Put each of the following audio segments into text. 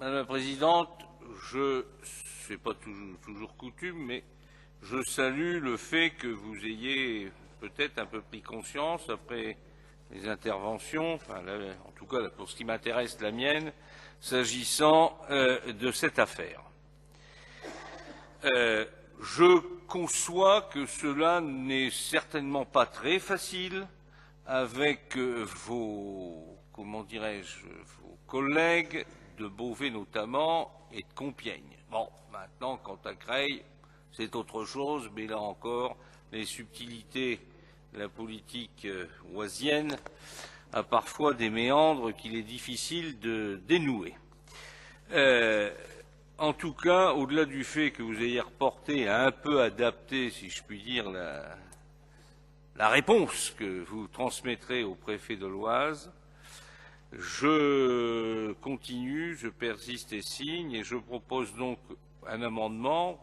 Madame la Présidente, c'est pas toujours coutume, mais je salue le fait que vous ayez peut-être un peu pris conscience après les interventions, enfin, en tout cas pour ce qui m'intéresse, la mienne, s'agissant de cette affaire. Je conçois que cela n'est certainement pas très facile avec vos collègues de Beauvais notamment et de Compiègne. Bon, maintenant, quant à Creil, c'est autre chose, mais là encore, les subtilités de la politique oisienne a parfois des méandres qu'il est difficile de dénouer. En tout cas, au-delà du fait que vous ayez reporté à un peu adapté, si je puis dire, la réponse que vous transmettrez au préfet de l'Oise, je continue, je persiste et signe, et je propose donc un amendement,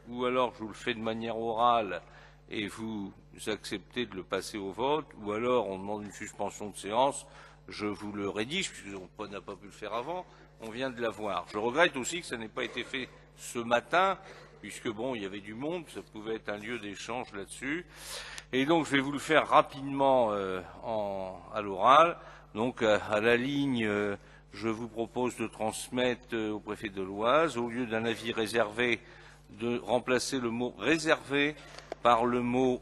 ou alors je vous le fais de manière orale et vous acceptez de le passer au vote, ou alors on demande une suspension de séance, je vous le rédige, puisqu'on n'a pas pu le faire avant, on vient de l'avoir. Je regrette aussi que ça n'ait pas été fait ce matin, puisque bon, il y avait du monde, ça pouvait être un lieu d'échange là-dessus. Et donc je vais vous le faire rapidement à l'oral. Donc à la ligne, je vous propose de transmettre au préfet de l'Oise, au lieu d'un avis réservé, de remplacer le mot réservé par le mot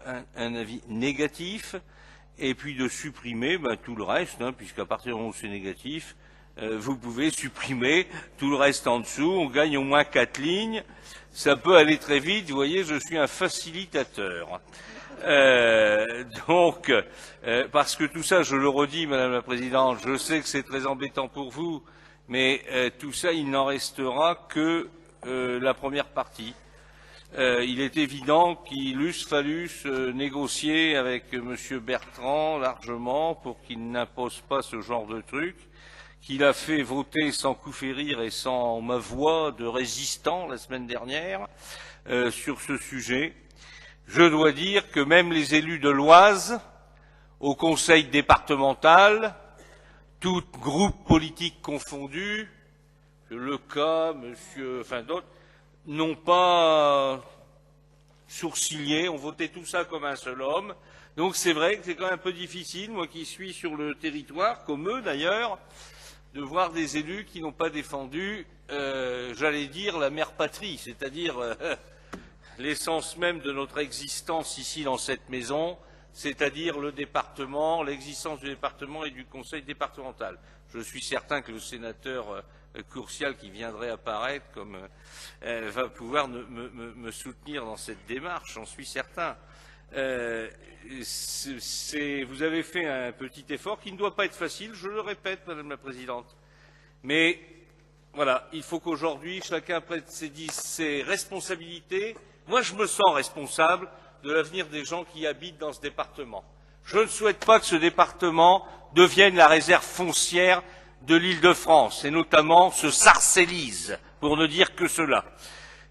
un avis négatif, et puis de supprimer tout le reste, puisqu'à partir du moment où c'est négatif, vous pouvez supprimer tout le reste en dessous, on gagne au moins 4 lignes, ça peut aller très vite, vous voyez, je suis un facilitateur. Parce que tout ça, je le redis, Madame la Présidente, je sais que c'est très embêtant pour vous, mais tout ça, il n'en restera que la première partie. Il est évident qu'il eût fallu négocier avec M. Bertrand largement pour qu'il n'impose pas ce genre de truc, qu'il a fait voter sans coup férir et sans ma voix de résistant la semaine dernière sur ce sujet. Je dois dire que même les élus de l'Oise, au conseil départemental, tout groupe politique confondu, Leca, d'autres, n'ont pas sourcillé, ont voté tout ça comme un seul homme. Donc c'est vrai que c'est quand même un peu difficile, moi qui suis sur le territoire, comme eux d'ailleurs, de voir des élus qui n'ont pas défendu, j'allais dire, la mère patrie, c'est-à-dire l'essence même de notre existence ici dans cette maison, c'est-à-dire le département, l'existence du département et du conseil départemental. Je suis certain que le sénateur Courcial qui viendrait apparaître va pouvoir me soutenir dans cette démarche, j'en suis certain. Vous avez fait un petit effort qui ne doit pas être facile, je le répète, Madame la Présidente. Mais voilà, il faut qu'aujourd'hui chacun prenne ses responsabilités. Moi, je me sens responsable de l'avenir des gens qui habitent dans ce département. Je ne souhaite pas que ce département devienne la réserve foncière de l'Île-de-France, et notamment se sarcellise, pour ne dire que cela.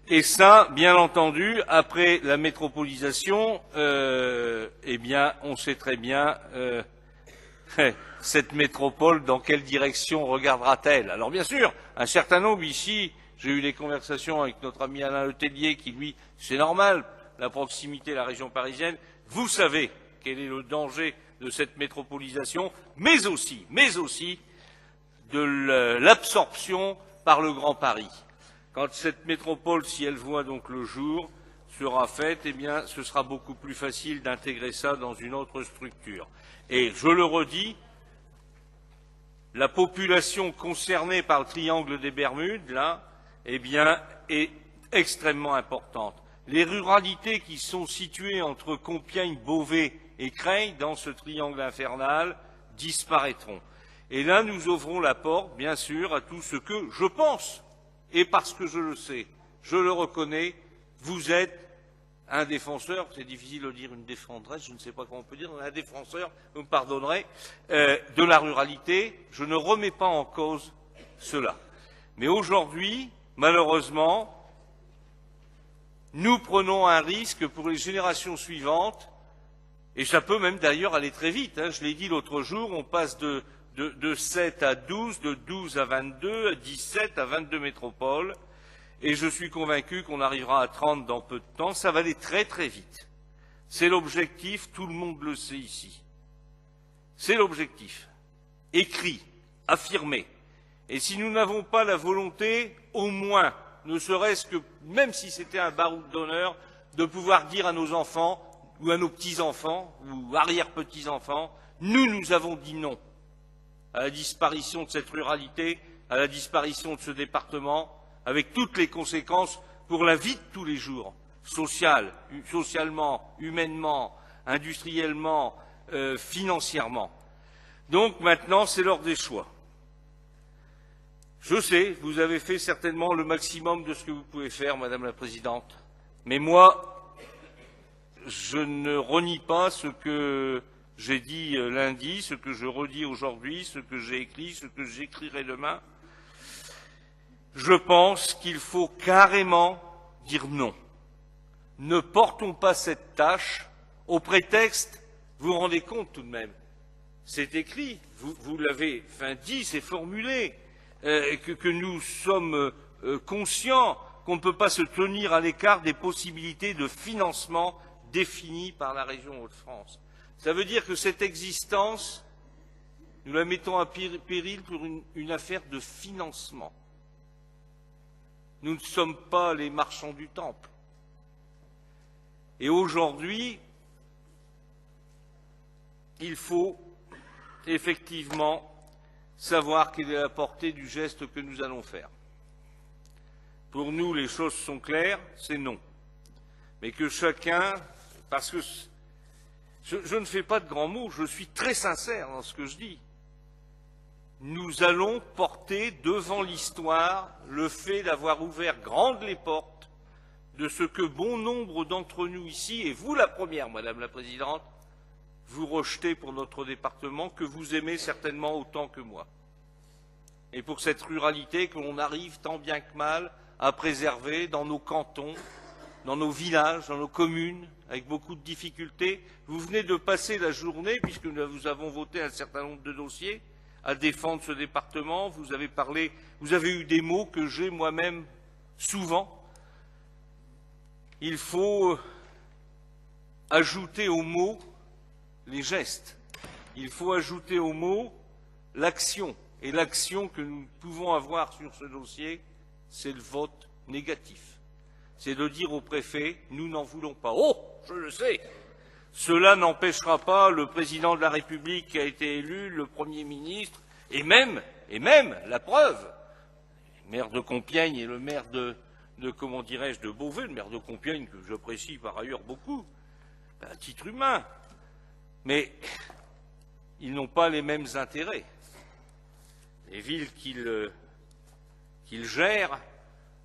Et ça, bien entendu, après la métropolisation, eh bien, on sait très bien cette métropole, dans quelle direction regardera-t-elle? Alors bien sûr, un certain nombre ici, j'ai eu des conversations avec notre ami Alain Letellier, qui lui, c'est normal, la proximité de la région parisienne, vous savez quel est le danger de cette métropolisation, mais aussi de l'absorption par le Grand Paris. Quand cette métropole, si elle voit donc le jour, sera faite, eh bien, ce sera beaucoup plus facile d'intégrer ça dans une autre structure. Et je le redis, la population concernée par le triangle des Bermudes, là, eh bien, est extrêmement importante. Les ruralités qui sont situées entre Compiègne, Beauvais et Creil, dans ce triangle infernal, disparaîtront. Et là, nous ouvrons la porte, bien sûr, à tout ce que je pense, et parce que je le sais, je le reconnais, vous êtes un défenseur, c'est difficile de dire une défendresse, je ne sais pas comment on peut dire, un défenseur, vous me pardonnerez, de la ruralité. Je ne remets pas en cause cela. Mais aujourd'hui, malheureusement, nous prenons un risque pour les générations suivantes, et ça peut même d'ailleurs aller très vite. Je l'ai dit l'autre jour, on passe de de 7 à 12, de 12 à 22, à 17 à 22 métropoles, et je suis convaincu qu'on arrivera à 30 dans peu de temps. Ça va aller très très vite. C'est l'objectif, tout le monde le sait ici. C'est l'objectif. Écrit, affirmé. Et si nous n'avons pas la volonté, au moins, ne serait-ce que, même si c'était un baroud d'honneur, de pouvoir dire à nos enfants, ou à nos petits-enfants, ou arrière-petits-enfants, nous avons dit non à la disparition de cette ruralité, à la disparition de ce département, avec toutes les conséquences pour la vie de tous les jours, socialement, humainement, industriellement, financièrement. Donc maintenant, c'est l'heure des choix. Je sais, vous avez fait certainement le maximum de ce que vous pouvez faire, Madame la Présidente, mais moi, je ne renie pas ce que j'ai dit lundi, ce que je redis aujourd'hui, ce que j'ai écrit, ce que j'écrirai demain. Je pense qu'il faut carrément dire non. Ne portons pas cette tâche au prétexte, vous vous rendez compte tout de même, c'est écrit, vous l'avez dit, c'est formulé, que nous sommes conscients qu'on ne peut pas se tenir à l'écart des possibilités de financement définies par la région Hauts-de-France. Ça veut dire que cette existence, nous la mettons à péril pour une affaire de financement. Nous ne sommes pas les marchands du temple. Et aujourd'hui, il faut effectivement savoir quelle est la portée du geste que nous allons faire. Pour nous, les choses sont claires, c'est non. Mais que chacun, parce que je ne fais pas de grands mots, je suis très sincère dans ce que je dis. Nous allons porter devant l'histoire le fait d'avoir ouvert grandes les portes de ce que bon nombre d'entre nous ici, et vous la première, Madame la Présidente, vous rejetez pour notre département, que vous aimez certainement autant que moi. Et pour cette ruralité que l'on arrive tant bien que mal à préserver dans nos cantons, dans nos villages, dans nos communes, avec beaucoup de difficultés. Vous venez de passer la journée, puisque nous avons voté un certain nombre de dossiers, à défendre ce département. Vous avez parlé, vous avez eu des mots que j'ai moi-même souvent. Il faut ajouter aux mots les gestes. Il faut ajouter aux mots l'action. Et l'action que nous pouvons avoir sur ce dossier, c'est le vote négatif. C'est de dire au préfet, nous n'en voulons pas. Oh, je le sais. Cela n'empêchera pas le président de la République qui a été élu, le Premier ministre, et même, la preuve, le maire de Compiègne et le maire de comment dirais-je, de Beauvais, le maire de Compiègne, que j'apprécie par ailleurs beaucoup, à titre humain. Mais ils n'ont pas les mêmes intérêts. Les villes qu'ils gèrent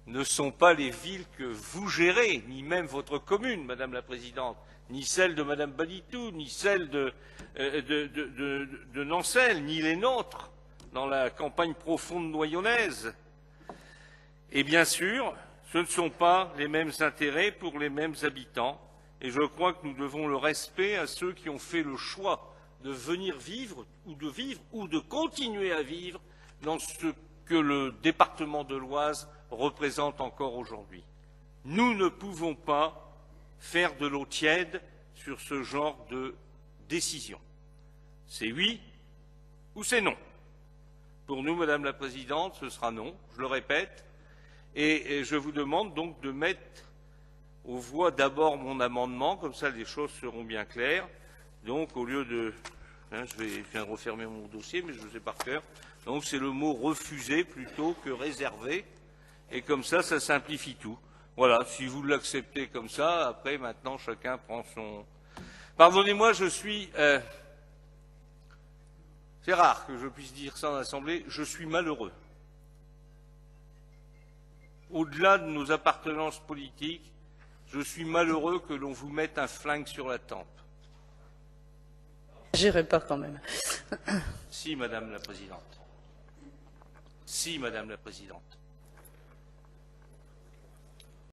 ne sont pas les villes que vous gérez, ni même votre commune, Madame la Présidente, ni celle de Madame Balitou, ni celle de Nancelle, ni les nôtres, dans la campagne profonde noyonnaise. Et bien sûr, ce ne sont pas les mêmes intérêts pour les mêmes habitants, et je crois que nous devons le respect à ceux qui ont fait le choix de venir vivre ou de continuer à vivre dans ce que le département de l'Oise représente encore aujourd'hui. Nous ne pouvons pas faire de l'eau tiède sur ce genre de décision. C'est oui ou c'est non. Pour nous, Madame la Présidente, ce sera non, je le répète, et je vous demande donc de mettre aux voix d'abord mon amendement, comme ça les choses seront bien claires. Donc au lieu de... je viens de refermer mon dossier, mais je le sais par cœur. Donc c'est le mot refuser plutôt que réserver. Et comme ça, ça simplifie tout. Voilà, si vous l'acceptez comme ça, après, maintenant, chacun prend son... Pardonnez-moi, je suis... c'est rare que je puisse dire ça en assemblée, je suis malheureux. Au-delà de nos appartenances politiques, je suis malheureux que l'on vous mette un flingue sur la tempe. J'irai pas quand même. Si, Madame la Présidente. Si, Madame la Présidente.